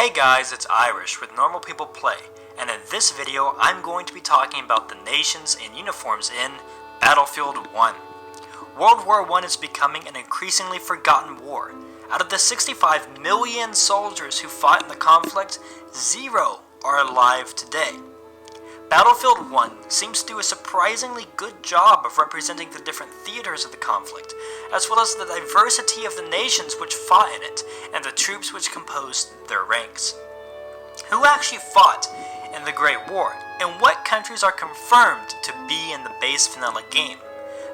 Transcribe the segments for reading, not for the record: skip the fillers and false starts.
Hey guys, it's Irish with Normal People Play, and in this video I'm going to be talking about the nations and uniforms in Battlefield 1. World War I is becoming an increasingly forgotten war. Out of the 65 million soldiers who fought in the conflict, 0 are alive today. Battlefield 1 seems to do a surprisingly good job of representing the different theaters of the conflict, as well as the diversity of the nations which fought in it, and the troops which composed their ranks. Who actually fought in the Great War, and what countries are confirmed to be in the base vanilla game?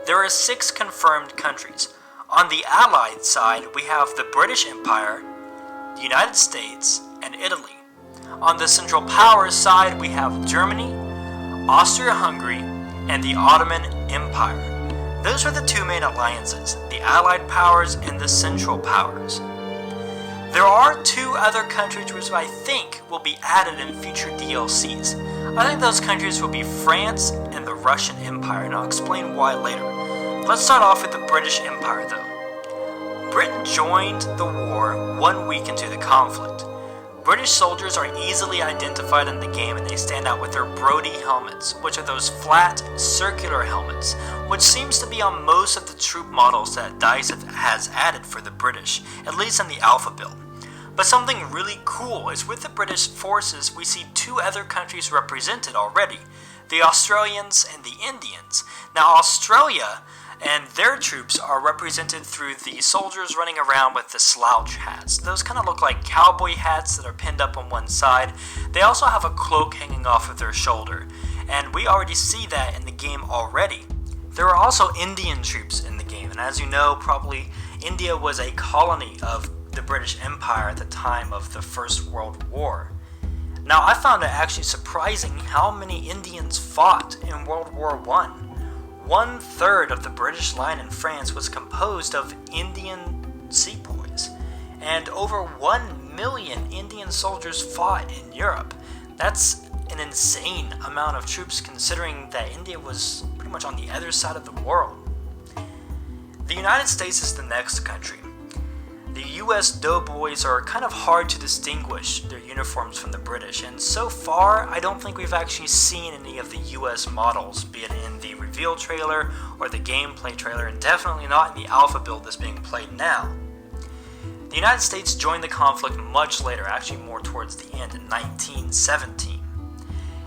There are 6 confirmed countries. On the Allied side, we have the British Empire, the United States, and Italy. On the Central Powers side, we have Germany, Austria-Hungary, and the Ottoman Empire. Those are the 2 main alliances, the Allied powers and the Central Powers. There are 2 other countries which I think will be added in future DLCs. I think those countries will be France and the Russian Empire, and I'll explain why later. Let's start off with the British Empire though. Britain joined the war 1 week into the conflict. British soldiers are easily identified in the game, and they stand out with their Brodie helmets, which are those flat, circular helmets, which seems to be on most of the troop models that DICE has added for the British, at least in the alpha build. But something really cool is with the British forces we see 2 other countries represented already, the Australians and the Indians. Now Australia and their troops are represented through the soldiers running around with the slouch hats. Those kind of look like cowboy hats that are pinned up on one side. They also have a cloak hanging off of their shoulder, and we already see that in the game already. There are also Indian troops in the game, and as you know, probably India was a colony of the British Empire at the time of the First World War. Now, I found it actually surprising how many Indians fought in World War I. 1/3 of the British line in France was composed of Indian sepoys, and over 1 million Indian soldiers fought in Europe. That's an insane amount of troops considering that India was pretty much on the other side of the world. The United States is the next country. The US doughboys are kind of hard to distinguish their uniforms from the British, and so far I don't think we've actually seen any of the US models, be it in the reveal trailer or the gameplay trailer, and definitely not in the alpha build that's being played now. The United States joined the conflict much later, actually more towards the end in 1917.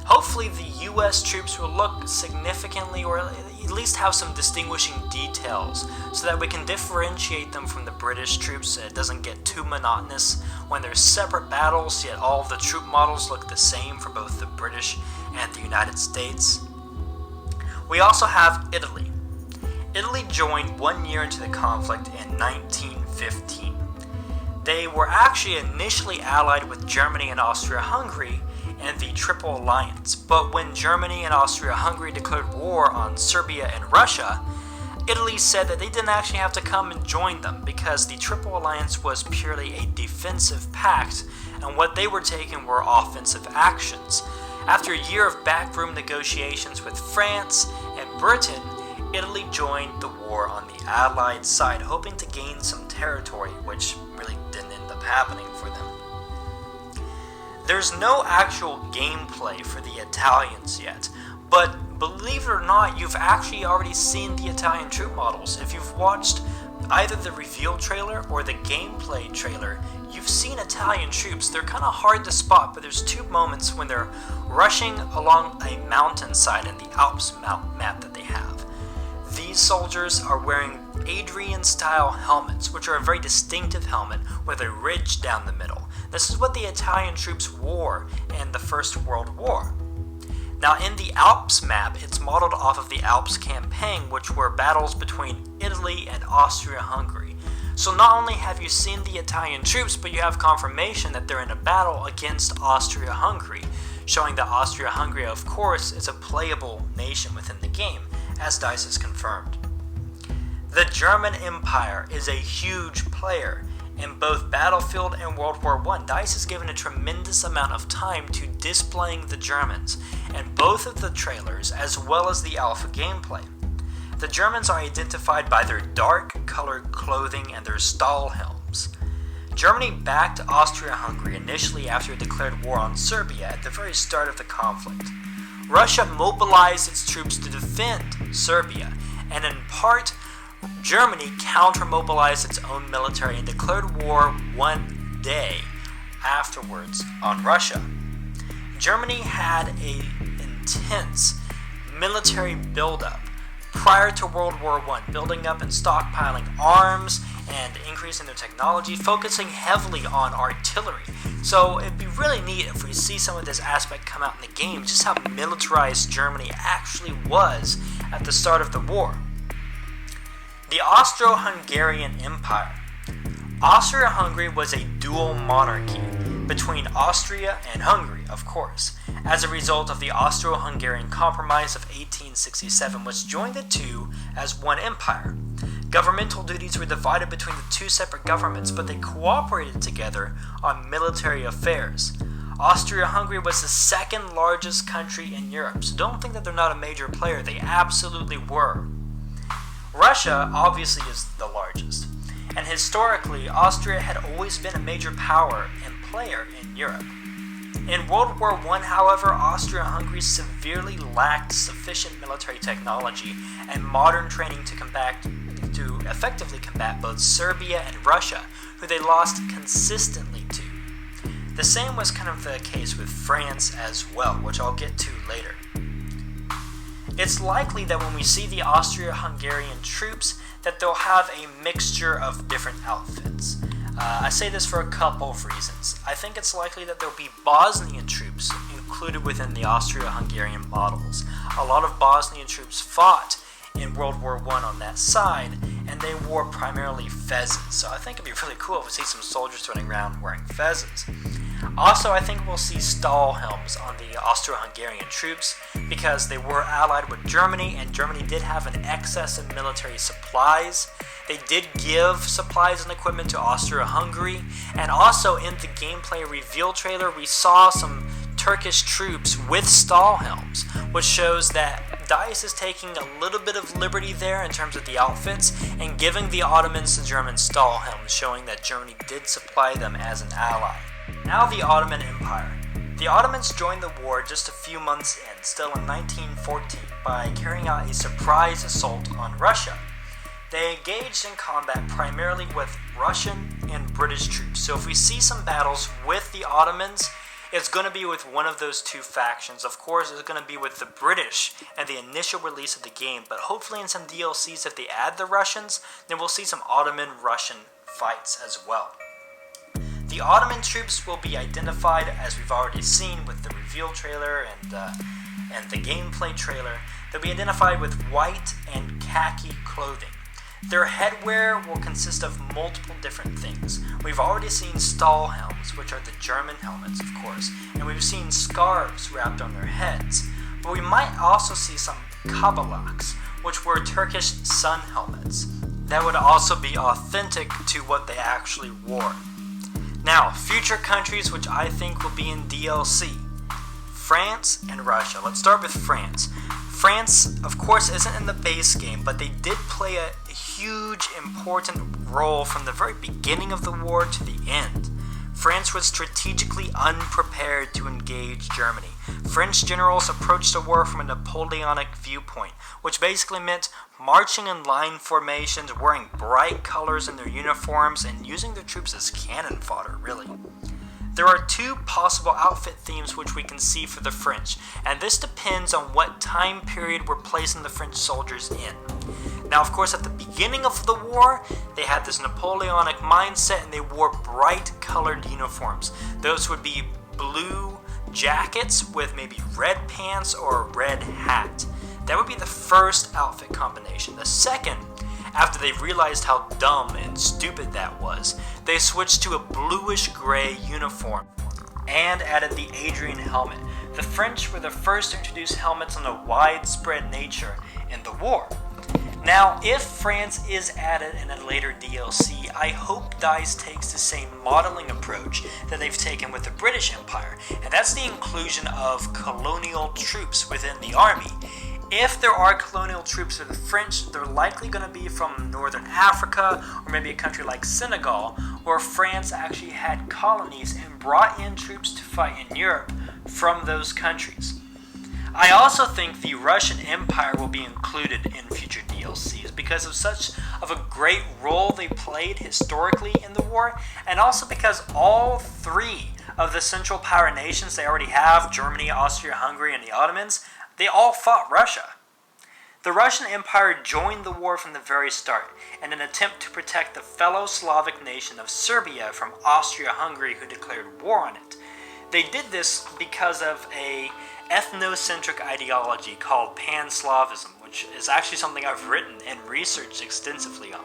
Hopefully the US troops will look significantly, or at least have some distinguishing details, so that we can differentiate them from the British troops so it doesn't get too monotonous when there's separate battles, yet all of the troop models look the same for both the British and the United States. We also have Italy. Italy joined 1 year into the conflict in 1915. They were actually initially allied with Germany and Austria-Hungary and the Triple Alliance, but when Germany and Austria-Hungary declared war on Serbia and Russia, Italy said that they didn't actually have to come and join them because the Triple Alliance was purely a defensive pact, and what they were taking were offensive actions. After a year of backroom negotiations with France and Britain, Italy joined the war on the Allied side, hoping to gain some territory, which really didn't end up happening for them. There's no actual gameplay for the Italians yet, but believe it or not, you've actually already seen the Italian troop models. If you've watched either the reveal trailer or the gameplay trailer, you've seen Italian troops. They're kind of hard to spot, but there's 2 moments when they're rushing along a mountainside in the Alps map that they have. These soldiers are wearing Adrian-style helmets, which are a very distinctive helmet with a ridge down the middle. This is what the Italian troops wore in the First World War. Now in the Alps map, it's modeled off of the Alps campaign, which were battles between Italy and Austria-Hungary. So not only have you seen the Italian troops, but you have confirmation that they're in a battle against Austria-Hungary, showing that Austria-Hungary, of course, is a playable nation within the game, as DICE has confirmed. The German Empire is a huge player. In both Battlefield and World War I, DICE has given a tremendous amount of time to displaying the Germans in both of the trailers as well as the alpha gameplay. The Germans are identified by their dark colored clothing and their Stahl helms. Germany backed Austria-Hungary initially after it declared war on Serbia at the very start of the conflict. Russia mobilized its troops to defend Serbia, and in part, Germany counter-mobilized its own military and declared war one day afterwards on Russia. Germany had an intense military buildup prior to World War I, building up and stockpiling arms and increasing their technology, focusing heavily on artillery. So it'd be really neat if we see some of this aspect come out in the game, just how militarized Germany actually was at the start of the war. The Austro-Hungarian Empire. Austria-Hungary was a dual monarchy between Austria and Hungary, of course, as a result of the Austro-Hungarian Compromise of 1867, which joined the two as one empire. Governmental duties were divided between the two separate governments, but they cooperated together on military affairs. Austria-Hungary was the second largest country in Europe, so don't think that they're not a major player. They absolutely were. Russia obviously is the largest, and historically, Austria had always been a major power and player in Europe. In World War I, however, Austria-Hungary severely lacked sufficient military technology and modern training to effectively combat both Serbia and Russia, who they lost consistently to. The same was kind of the case with France as well, which I'll get to later. It's likely that when we see the Austria-Hungarian troops, that they'll have a mixture of different outfits. I say this for a couple of reasons. I think it's likely that there'll be Bosnian troops included within the Austria-Hungarian models. A lot of Bosnian troops fought in World War I on that side, and they wore primarily fezzes. So I think it'd be really cool if we see some soldiers running around wearing fezzes. Also, I think we'll see Stahlhelms on the Austro-Hungarian troops because they were allied with Germany, and Germany did have an excess of military supplies. They did give supplies and equipment to Austria-Hungary, and also in the gameplay reveal trailer, we saw some Turkish troops with Stahlhelms, which shows that DICE is taking a little bit of liberty there in terms of the outfits and giving the Ottomans the German Stahlhelms, showing that Germany did supply them as an ally. Now the Ottoman Empire. The Ottomans joined the war just a few months in, still in 1914, by carrying out a surprise assault on Russia. They engaged in combat primarily with Russian and British troops, so if we see some battles with the Ottomans, it's going to be with one of those two factions. Of course, it's going to be with the British at the initial release of the game, but hopefully in some DLCs, if they add the Russians, then we'll see some Ottoman-Russian fights as well. The Ottoman troops will be identified, as we've already seen with the reveal trailer and the gameplay trailer. They'll be identified with white and khaki clothing. Their headwear will consist of multiple different things. We've already seen Stahlhelms, which are the German helmets, of course, and we've seen scarves wrapped on their heads. But we might also see some kabalaks, which were Turkish sun helmets. That would also be authentic to what they actually wore. Now, future countries which I think will be in DLC. France and Russia. Let's start with France. France, of course, isn't in the base game, but they did play a huge, important role from the very beginning of the war to the end. France was strategically unprepared to engage Germany. French generals approached the war from a Napoleonic viewpoint, which basically meant marching in line formations, wearing bright colors in their uniforms, and using their troops as cannon fodder, really. There are two possible outfit themes which we can see for the French, and this depends on what time period we're placing the French soldiers in. Now, of course, at the beginning of the war, they had this Napoleonic mindset and they wore bright colored uniforms. Those would be blue jackets with maybe red pants or a red hat. That would be the first outfit combination. The second, after they realized how dumb and stupid that was, they switched to a bluish-gray uniform and added the Adrian helmet. The French were the first to introduce helmets on a widespread nature in the war. Now, if France is added in a later DLC, I hope DICE takes the same modeling approach that they've taken with the British Empire, and that's the inclusion of colonial troops within the army. If there are colonial troops for the French, they're likely going to be from Northern Africa, or maybe a country like Senegal, where France actually had colonies and brought in troops to fight in Europe from those countries. I also think the Russian Empire will be included in future DLCs because of such of a great role they played historically in the war, and also because all three of the Central Power nations they already have, Germany, Austria-Hungary, and the Ottomans, they all fought Russia. The Russian Empire joined the war from the very start in an attempt to protect the fellow Slavic nation of Serbia from Austria-Hungary, who declared war on it. They did this because of a ethnocentric ideology called Pan-Slavism, which is actually something I've written and researched extensively on.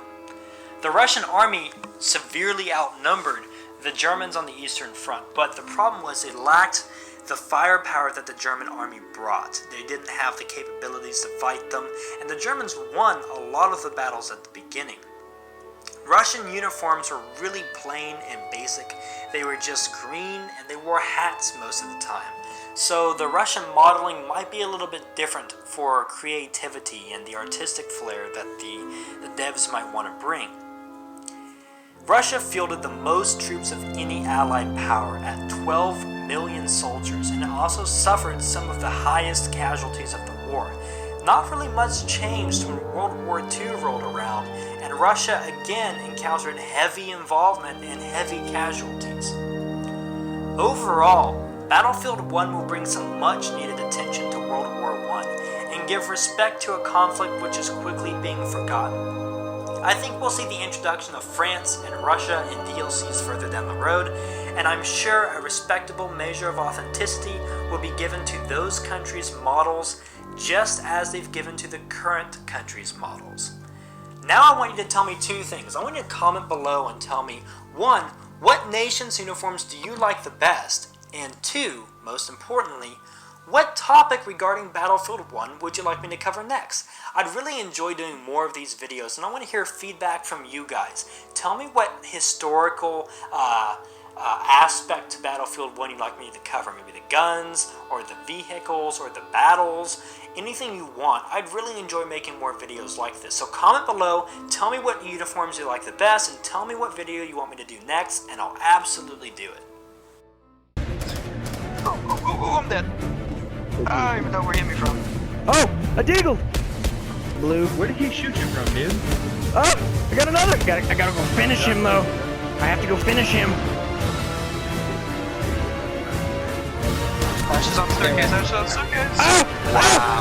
The Russian army severely outnumbered the Germans on the Eastern Front, but the problem was they lacked the firepower that the German army brought. They didn't have the capabilities to fight them, and the Germans won a lot of the battles at the beginning. Russian uniforms were really plain and basic. They were just green, and they wore hats most of the time. So the Russian modeling might be a little bit different for creativity and the artistic flair that the devs might want to bring. Russia fielded the most troops of any allied power at 12 million soldiers, and it also suffered some of the highest casualties of the war. Not really much changed when World War II rolled around, and Russia again encountered heavy involvement and heavy casualties. Overall, Battlefield 1 will bring some much needed attention to World War I and give respect to a conflict which is quickly being forgotten. I think we'll see the introduction of France and Russia in DLCs further down the road, and I'm sure a respectable measure of authenticity will be given to those countries' models just as they've given to the current countries' models. Now I want you to tell me two things. I want you to comment below and tell me, one, what nation's uniforms do you like the best? And two, most importantly, what topic regarding Battlefield 1 would you like me to cover next? I'd really enjoy doing more of these videos, and I want to hear feedback from you guys. Tell me what historical aspect to Battlefield 1 you'd like me to cover. Maybe the guns, or the vehicles, or the battles. Anything you want. I'd really enjoy making more videos like this. So comment below, tell me what uniforms you like the best, and tell me what video you want me to do next, and I'll absolutely do it. Oh, I'm dead. I don't even know where he hit me from. Oh, a deagle! Blue. Where did he shoot you from, dude? Oh, I got another! I gotta go finish him, though. I have to go finish him. Ashes on the staircase, ashes on the staircase. Oh! Wow.